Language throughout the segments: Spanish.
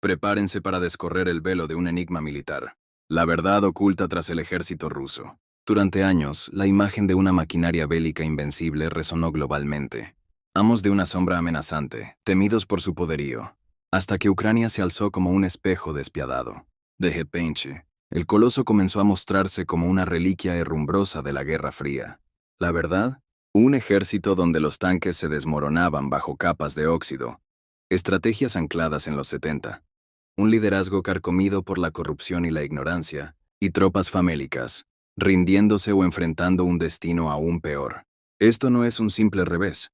Prepárense para descorrer el velo de un enigma militar. La verdad oculta tras el ejército ruso. Durante años, la imagen de una maquinaria bélica invencible resonó globalmente. Amos de una sombra amenazante, temidos por su poderío, hasta que Ucrania se alzó como un espejo despiadado. De repente, el coloso comenzó a mostrarse como una reliquia herrumbrosa de la Guerra Fría. La verdad, un ejército donde los tanques se desmoronaban bajo capas de óxido, estrategias ancladas en los 70, un liderazgo carcomido por la corrupción y la ignorancia, y tropas famélicas, rindiéndose o enfrentando un destino aún peor. Esto no es un simple revés,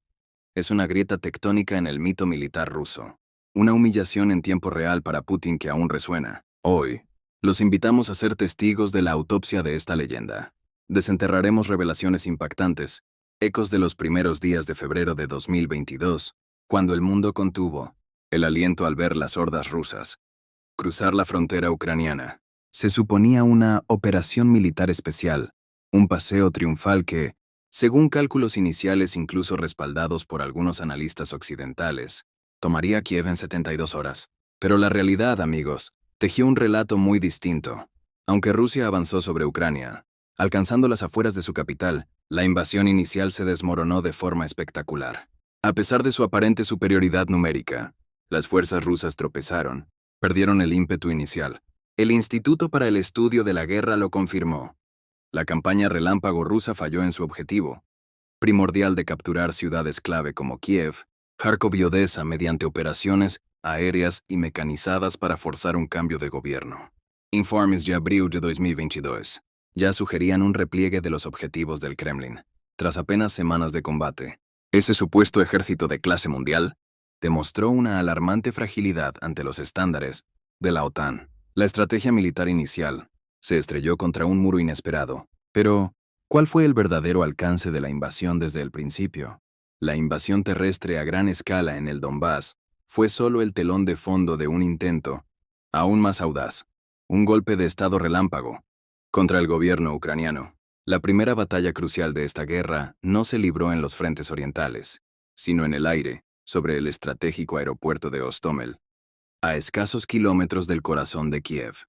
es una grieta tectónica en el mito militar ruso, una humillación en tiempo real para Putin que aún resuena. Hoy, los invitamos a ser testigos de la autopsia de esta leyenda. Desenterraremos revelaciones impactantes, ecos de los primeros días de febrero de 2022, cuando el mundo contuvo el aliento al ver las hordas rusas cruzar la frontera ucraniana. Se suponía una operación militar especial, un paseo triunfal que, según cálculos iniciales incluso respaldados por algunos analistas occidentales, tomaría Kiev en 72 horas. Pero la realidad, amigos, tejió un relato muy distinto. Aunque Rusia avanzó sobre Ucrania, alcanzando las afueras de su capital, la invasión inicial se desmoronó de forma espectacular. A pesar de su aparente superioridad numérica, las fuerzas rusas tropezaron, perdieron el ímpetu inicial. El Instituto para el Estudio de la Guerra lo confirmó. La campaña relámpago rusa falló en su objetivo, primordial de capturar ciudades clave como Kiev, Kharkov y Odessa mediante operaciones aéreas y mecanizadas para forzar un cambio de gobierno. Informes de abril de 2022 ya sugerían un repliegue de los objetivos del Kremlin. Tras apenas semanas de combate, ese supuesto ejército de clase mundial demostró una alarmante fragilidad ante los estándares de la OTAN. La estrategia militar inicial se estrelló contra un muro inesperado. Pero, ¿cuál fue el verdadero alcance de la invasión desde el principio? La invasión terrestre a gran escala en el Donbass fue solo el telón de fondo de un intento, aún más audaz, un golpe de estado relámpago, contra el gobierno ucraniano. La primera batalla crucial de esta guerra no se libró en los frentes orientales, sino en el aire, sobre el estratégico aeropuerto de Hostomel, a escasos kilómetros del corazón de Kiev.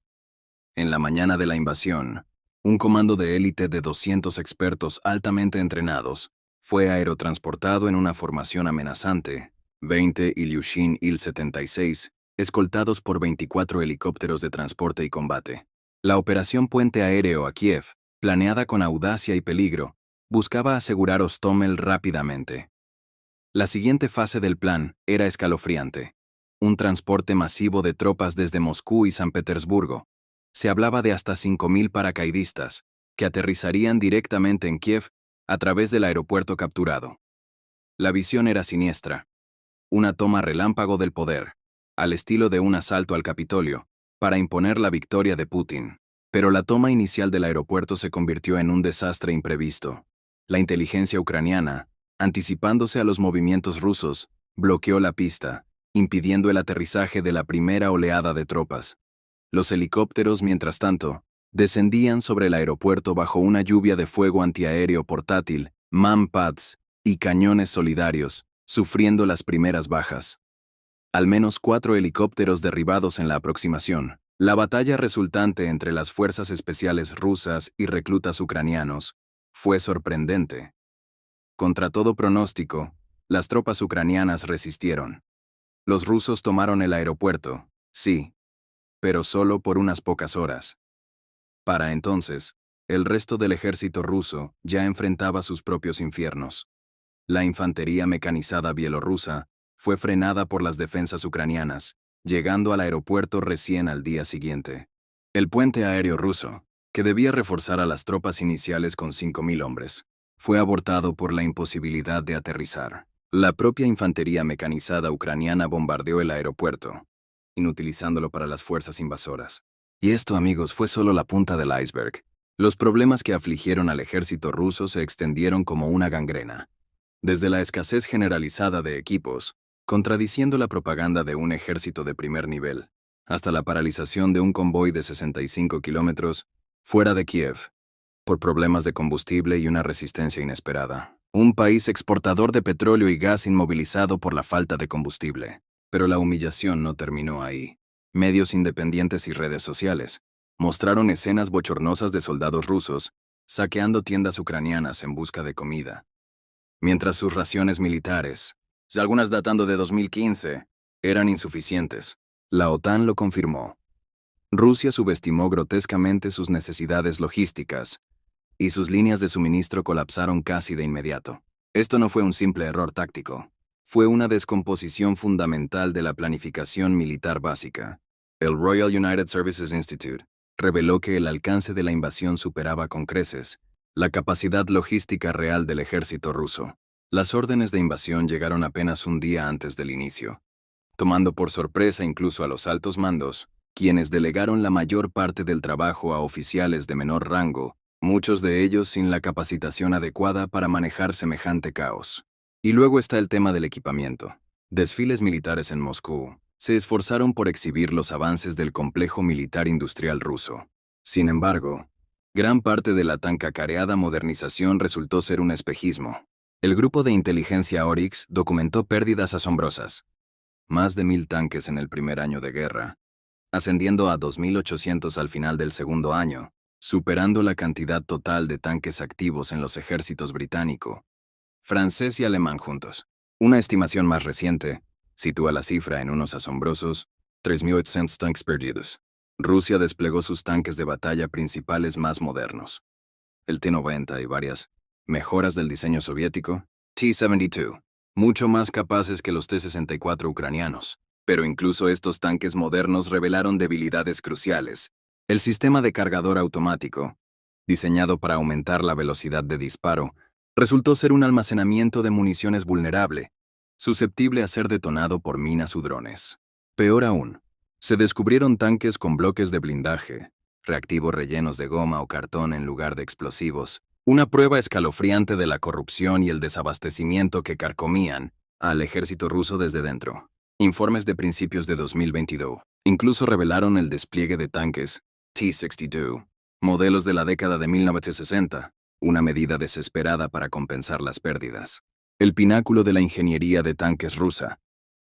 En la mañana de la invasión, un comando de élite de 200 expertos altamente entrenados fue aerotransportado en una formación amenazante, 20 Ilyushin Il-76, escoltados por 24 helicópteros de transporte y combate. La operación Puente Aéreo a Kiev, planeada con audacia y peligro, buscaba asegurar Hostomel rápidamente. La siguiente fase del plan era escalofriante. Un transporte masivo de tropas desde Moscú y San Petersburgo. Se hablaba de hasta 5.000 paracaidistas, que aterrizarían directamente en Kiev a través del aeropuerto capturado. La visión era siniestra. Una toma relámpago del poder, al estilo de un asalto al Capitolio, para imponer la victoria de Putin. Pero la toma inicial del aeropuerto se convirtió en un desastre imprevisto. La inteligencia ucraniana, anticipándose a los movimientos rusos, bloqueó la pista, impidiendo el aterrizaje de la primera oleada de tropas. Los helicópteros, mientras tanto, descendían sobre el aeropuerto bajo una lluvia de fuego antiaéreo portátil, MAM-PADS y cañones solidarios, sufriendo las primeras bajas. Al menos 4 helicópteros derribados en la aproximación. La batalla resultante entre las fuerzas especiales rusas y reclutas ucranianos fue sorprendente. Contra todo pronóstico, las tropas ucranianas resistieron. Los rusos tomaron el aeropuerto, sí, pero solo por unas pocas horas. Para entonces, el resto del ejército ruso ya enfrentaba sus propios infiernos. La infantería mecanizada bielorrusa fue frenada por las defensas ucranianas, llegando al aeropuerto recién al día siguiente. El puente aéreo ruso, que debía reforzar a las tropas iniciales con 5.000 hombres, fue abortado por la imposibilidad de aterrizar. La propia infantería mecanizada ucraniana bombardeó el aeropuerto, inutilizándolo para las fuerzas invasoras. Y esto, amigos, fue solo la punta del iceberg. Los problemas que afligieron al ejército ruso se extendieron como una gangrena. Desde la escasez generalizada de equipos, contradiciendo la propaganda de un ejército de primer nivel, hasta la paralización de un convoy de 65 kilómetros fuera de Kiev, por problemas de combustible y una resistencia inesperada. Un país exportador de petróleo y gas inmovilizado por la falta de combustible. Pero la humillación no terminó ahí. Medios independientes y redes sociales mostraron escenas bochornosas de soldados rusos saqueando tiendas ucranianas en busca de comida, mientras sus raciones militares, algunas datando de 2015, eran insuficientes. La OTAN lo confirmó. Rusia subestimó grotescamente sus necesidades logísticas y sus líneas de suministro colapsaron casi de inmediato. Esto no fue un simple error táctico, fue una descomposición fundamental de la planificación militar básica. El Royal United Services Institute reveló que el alcance de la invasión superaba con creces la capacidad logística real del ejército ruso. Las órdenes de invasión llegaron apenas un día antes del inicio, tomando por sorpresa incluso a los altos mandos, quienes delegaron la mayor parte del trabajo a oficiales de menor rango, muchos de ellos sin la capacitación adecuada para manejar semejante caos. Y luego está el tema del equipamiento. Desfiles militares en Moscú se esforzaron por exhibir los avances del complejo militar industrial ruso. Sin embargo, gran parte de la tan cacareada modernización resultó ser un espejismo. El grupo de inteligencia Oryx documentó pérdidas asombrosas. Más de 1.000 tanques en el primer año de guerra, ascendiendo a 2.800 al final del segundo año, superando la cantidad total de tanques activos en los ejércitos británico, francés y alemán juntos. Una estimación más reciente sitúa la cifra en unos asombrosos 3.800 tanques perdidos. Rusia desplegó sus tanques de batalla principales más modernos, el T-90 y varias mejoras del diseño soviético, T-72, mucho más capaces que los T-64 ucranianos. Pero incluso estos tanques modernos revelaron debilidades cruciales. El sistema de cargador automático, diseñado para aumentar la velocidad de disparo, resultó ser un almacenamiento de municiones vulnerable, susceptible a ser detonado por minas u drones. Peor aún, se descubrieron tanques con bloques de blindaje, reactivos rellenos de goma o cartón en lugar de explosivos, una prueba escalofriante de la corrupción y el desabastecimiento que carcomían al ejército ruso desde dentro. Informes de principios de 2022 incluso revelaron el despliegue de tanques T-62, modelos de la década de 1960, una medida desesperada para compensar las pérdidas. El pináculo de la ingeniería de tanques rusa,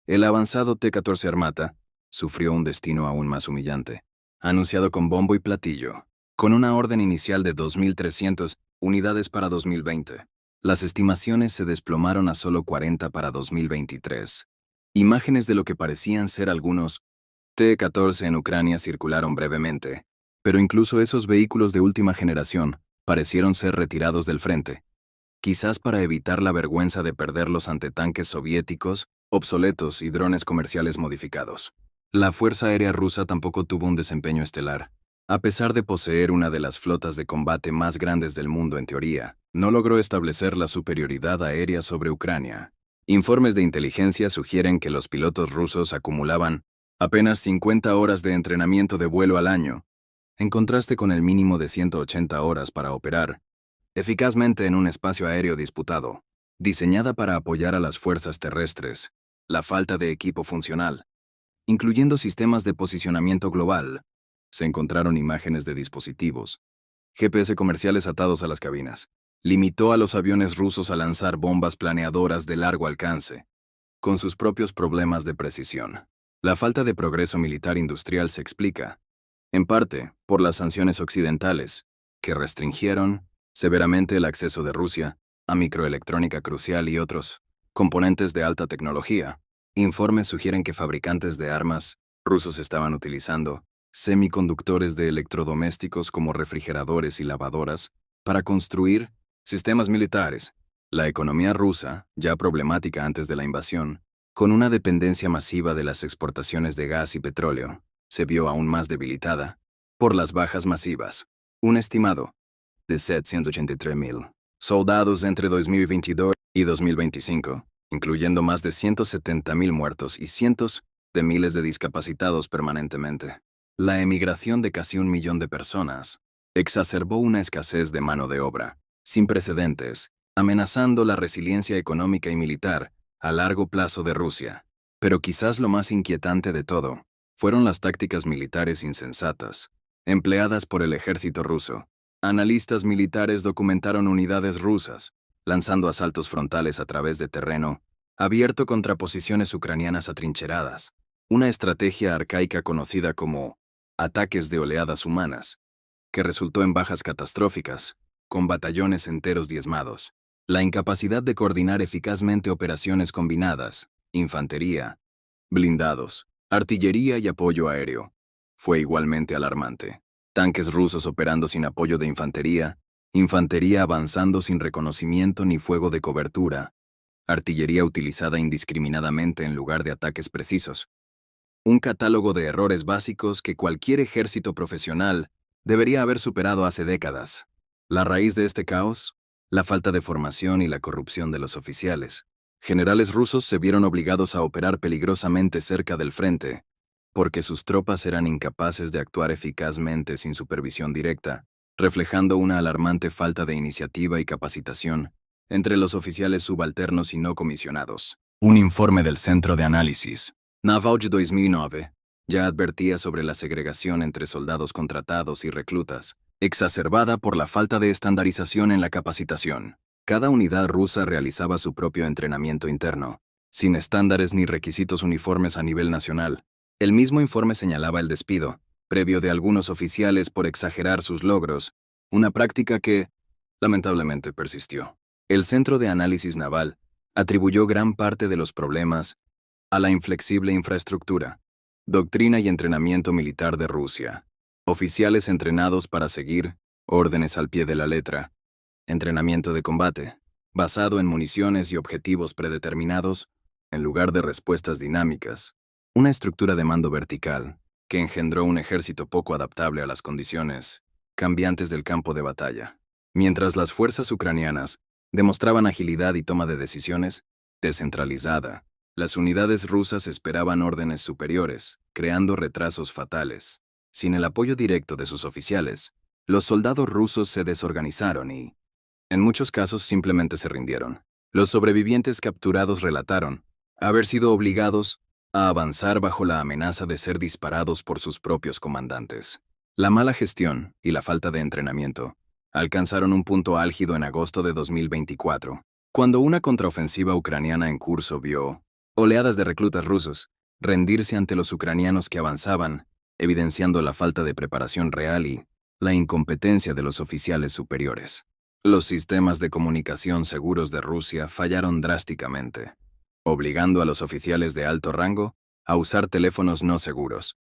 el avanzado T-14 Armata, sufrió un destino aún más humillante. Anunciado con bombo y platillo, con una orden inicial de 2.300 unidades para 2020, las estimaciones se desplomaron a solo 40 para 2023. Imágenes de lo que parecían ser algunos T-14 en Ucrania circularon brevemente, pero incluso esos vehículos de última generación parecieron ser retirados del frente, quizás para evitar la vergüenza de perderlos ante tanques soviéticos, obsoletos y drones comerciales modificados. La Fuerza Aérea Rusa tampoco tuvo un desempeño estelar. A pesar de poseer una de las flotas de combate más grandes del mundo en teoría, no logró establecer la superioridad aérea sobre Ucrania. Informes de inteligencia sugieren que los pilotos rusos acumulaban apenas 50 horas de entrenamiento de vuelo al año, en contraste con el mínimo de 180 horas para operar eficazmente en un espacio aéreo disputado, diseñada para apoyar a las fuerzas terrestres. La falta de equipo funcional, incluyendo sistemas de posicionamiento global, se encontraron imágenes de dispositivos, GPS comerciales atados a las cabinas, limitó a los aviones rusos a lanzar bombas planeadoras de largo alcance, con sus propios problemas de precisión. La falta de progreso militar industrial se explica, en parte, por las sanciones occidentales, que restringieron severamente el acceso de Rusia a microelectrónica crucial y otros componentes de alta tecnología. Informes sugieren que fabricantes de armas rusos estaban utilizando semiconductores de electrodomésticos como refrigeradores y lavadoras para construir sistemas militares. La economía rusa, ya problemática antes de la invasión, con una dependencia masiva de las exportaciones de gas y petróleo, se vio aún más debilitada por las bajas masivas. Un estimado de 783.000 soldados entre 2022 y 2025, incluyendo más de 170.000 muertos y cientos de miles de discapacitados permanentemente. La emigración de casi 1 millón de personas exacerbó una escasez de mano de obra sin precedentes, amenazando la resiliencia económica y militar a largo plazo de Rusia. Pero quizás lo más inquietante de todo fueron las tácticas militares insensatas empleadas por el ejército ruso. Analistas militares documentaron unidades rusas lanzando asaltos frontales a través de terreno abierto contra posiciones ucranianas atrincheradas, una estrategia arcaica conocida como ataques de oleadas humanas, que resultó en bajas catastróficas, con batallones enteros diezmados. La incapacidad de coordinar eficazmente operaciones combinadas, infantería, blindados, artillería y apoyo aéreo, fue igualmente alarmante. Tanques rusos operando sin apoyo de infantería, infantería avanzando sin reconocimiento ni fuego de cobertura, artillería utilizada indiscriminadamente en lugar de ataques precisos. Un catálogo de errores básicos que cualquier ejército profesional debería haber superado hace décadas. La raíz de este caos, la falta de formación y la corrupción de los oficiales. Generales rusos se vieron obligados a operar peligrosamente cerca del frente, porque sus tropas eran incapaces de actuar eficazmente sin supervisión directa, reflejando una alarmante falta de iniciativa y capacitación entre los oficiales subalternos y no comisionados. Un informe del Centro de Análisis, Naval 2009, ya advertía sobre la segregación entre soldados contratados y reclutas, exacerbada por la falta de estandarización en la capacitación. Cada unidad rusa realizaba su propio entrenamiento interno, sin estándares ni requisitos uniformes a nivel nacional. El mismo informe señalaba el despido, previo de algunos oficiales por exagerar sus logros, una práctica que, lamentablemente, persistió. El Centro de Análisis Naval atribuyó gran parte de los problemas a la inflexible infraestructura, doctrina y entrenamiento militar de Rusia, oficiales entrenados para seguir órdenes al pie de la letra, entrenamiento de combate, basado en municiones y objetivos predeterminados, en lugar de respuestas dinámicas, una estructura de mando vertical que engendró un ejército poco adaptable a las condiciones cambiantes del campo de batalla. Mientras las fuerzas ucranianas demostraban agilidad y toma de decisiones descentralizada, las unidades rusas esperaban órdenes superiores, creando retrasos fatales. Sin el apoyo directo de sus oficiales, los soldados rusos se desorganizaron y, en muchos casos, simplemente se rindieron. Los sobrevivientes capturados relataron haber sido obligados a avanzar bajo la amenaza de ser disparados por sus propios comandantes. La mala gestión y la falta de entrenamiento alcanzaron un punto álgido en agosto de 2024, cuando una contraofensiva ucraniana en curso vio oleadas de reclutas rusos rendirse ante los ucranianos que avanzaban, evidenciando la falta de preparación real y la incompetencia de los oficiales superiores. Los sistemas de comunicación seguros de Rusia fallaron drásticamente, obligando a los oficiales de alto rango a usar teléfonos no seguros,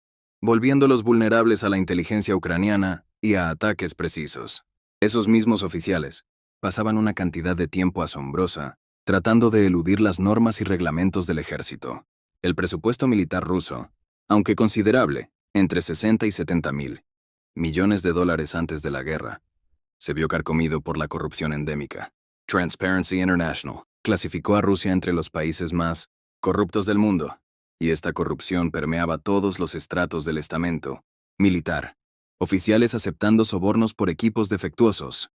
volviéndolos vulnerables a la inteligencia ucraniana y a ataques precisos. Esos mismos oficiales pasaban una cantidad de tiempo asombrosa tratando de eludir las normas y reglamentos del ejército. El presupuesto militar ruso, aunque considerable, entre 60 y 70.000 millones de dólares antes de la guerra, se vio carcomido por la corrupción endémica. Transparency International clasificó a Rusia entre los países más corruptos del mundo, y esta corrupción permeaba todos los estratos del estamento militar. Oficiales aceptando sobornos por equipos defectuosos,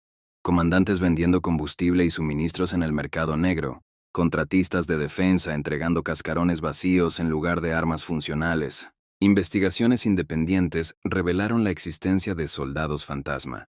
comandantes vendiendo combustible y suministros en el mercado negro, contratistas de defensa entregando cascarones vacíos en lugar de armas funcionales. Investigaciones independientes revelaron la existencia de soldados fantasma,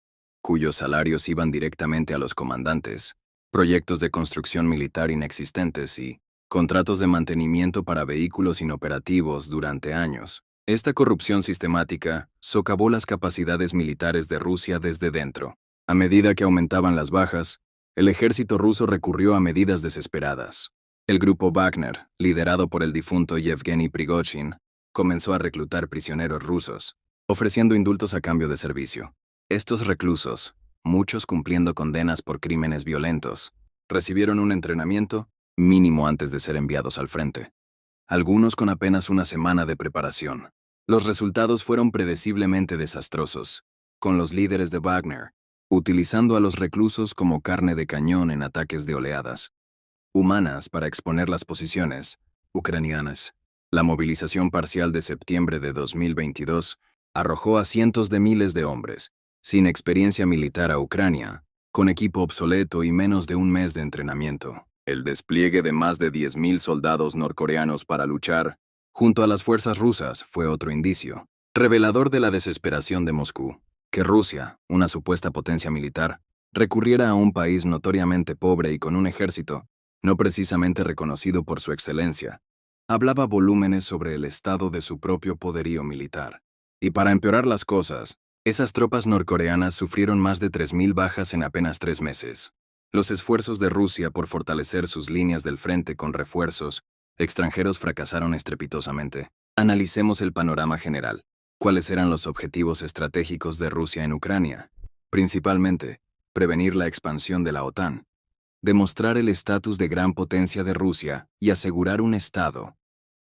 cuyos salarios iban directamente a los comandantes, proyectos de construcción militar inexistentes y contratos de mantenimiento para vehículos inoperativos durante años. Esta corrupción sistemática socavó las capacidades militares de Rusia desde dentro. A medida que aumentaban las bajas, el ejército ruso recurrió a medidas desesperadas. El grupo Wagner, liderado por el difunto Yevgeny Prigozhin, comenzó a reclutar prisioneros rusos, ofreciendo indultos a cambio de servicio. Estos reclusos, muchos cumpliendo condenas por crímenes violentos, recibieron un entrenamiento mínimo antes de ser enviados al frente. Algunos con apenas una semana de preparación. Los resultados fueron predeciblemente desastrosos, con los líderes de Wagner utilizando a los reclusos como carne de cañón en ataques de oleadas humanas para exponer las posiciones ucranianas. La movilización parcial de septiembre de 2022 arrojó a cientos de miles de hombres, sin experiencia militar a Ucrania, con equipo obsoleto y menos de un mes de entrenamiento. El despliegue de más de 10.000 soldados norcoreanos para luchar junto a las fuerzas rusas fue otro indicio, revelador de la desesperación de Moscú, que Rusia, una supuesta potencia militar, recurriera a un país notoriamente pobre y con un ejército no precisamente reconocido por su excelencia, hablaba volúmenes sobre el estado de su propio poderío militar. Y para empeorar las cosas, esas tropas norcoreanas sufrieron más de 3.000 bajas en apenas 3 meses. Los esfuerzos de Rusia por fortalecer sus líneas del frente con refuerzos extranjeros fracasaron estrepitosamente. Analicemos el panorama general. ¿Cuáles eran los objetivos estratégicos de Rusia en Ucrania? Principalmente, prevenir la expansión de la OTAN, demostrar el estatus de gran potencia de Rusia y asegurar un estado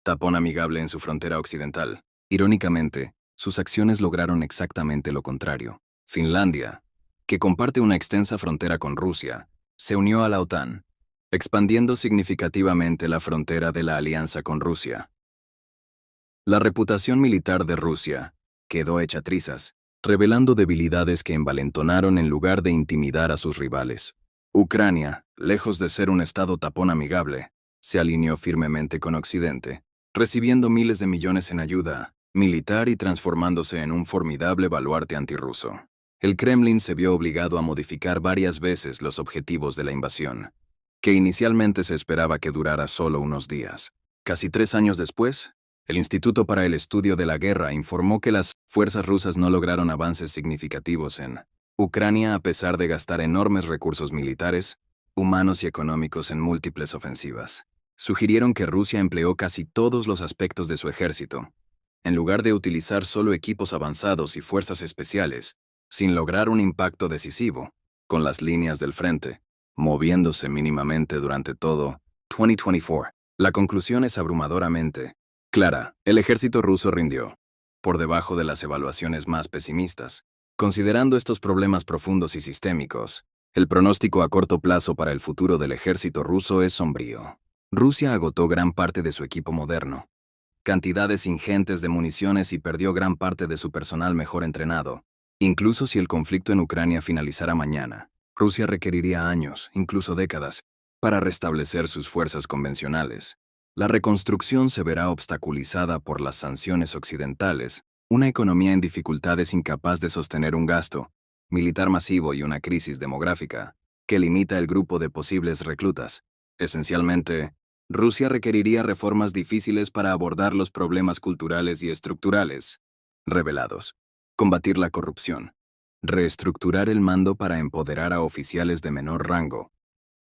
tapón amigable en su frontera occidental. Irónicamente, sus acciones lograron exactamente lo contrario. Finlandia, que comparte una extensa frontera con Rusia, se unió a la OTAN, expandiendo significativamente la frontera de la alianza con Rusia. La reputación militar de Rusia quedó hecha trizas, revelando debilidades que envalentonaron en lugar de intimidar a sus rivales. Ucrania, lejos de ser un estado tapón amigable, se alineó firmemente con Occidente, recibiendo miles de millones en ayuda militar y transformándose en un formidable baluarte antirruso. El Kremlin se vio obligado a modificar varias veces los objetivos de la invasión, que inicialmente se esperaba que durara solo unos días. Casi 3 años después, el Instituto para el Estudio de la Guerra informó que las fuerzas rusas no lograron avances significativos en Ucrania a pesar de gastar enormes recursos militares, humanos y económicos en múltiples ofensivas. Sugirieron que Rusia empleó casi todos los aspectos de su ejército, en lugar de utilizar solo equipos avanzados y fuerzas especiales, sin lograr un impacto decisivo, con las líneas del frente, moviéndose mínimamente durante todo 2024. La conclusión es abrumadoramente clara. El ejército ruso rindió, por debajo de las evaluaciones más pesimistas. Considerando estos problemas profundos y sistémicos, el pronóstico a corto plazo para el futuro del ejército ruso es sombrío. Rusia agotó gran parte de su equipo moderno, cantidades ingentes de municiones y perdió gran parte de su personal mejor entrenado. Incluso si el conflicto en Ucrania finalizara mañana, Rusia requeriría años, incluso décadas, para restablecer sus fuerzas convencionales. La reconstrucción se verá obstaculizada por las sanciones occidentales, una economía en dificultades incapaz de sostener un gasto militar masivo y una crisis demográfica que limita el grupo de posibles reclutas. Esencialmente, Rusia requeriría reformas difíciles para abordar los problemas culturales y estructurales revelados, combatir la corrupción, reestructurar el mando para empoderar a oficiales de menor rango,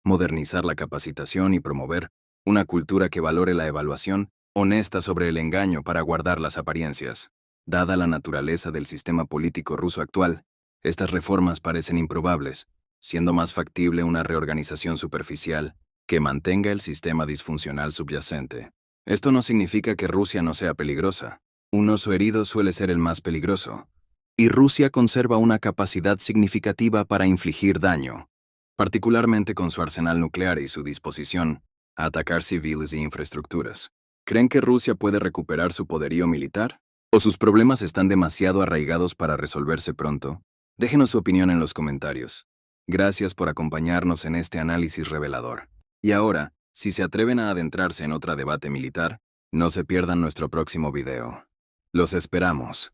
modernizar la capacitación y promover una cultura que valore la evaluación honesta sobre el engaño para guardar las apariencias. Dada la naturaleza del sistema político ruso actual, estas reformas parecen improbables, siendo más factible una reorganización superficial que mantenga el sistema disfuncional subyacente. Esto no significa que Rusia no sea peligrosa. Un oso herido suele ser el más peligroso, y Rusia conserva una capacidad significativa para infligir daño, particularmente con su arsenal nuclear y su disposición a atacar civiles e infraestructuras. ¿Creen que Rusia puede recuperar su poderío militar? ¿O sus problemas están demasiado arraigados para resolverse pronto? Déjenos su opinión en los comentarios. Gracias por acompañarnos en este análisis revelador. Y ahora, si se atreven a adentrarse en otro debate militar, no se pierdan nuestro próximo video. Los esperamos.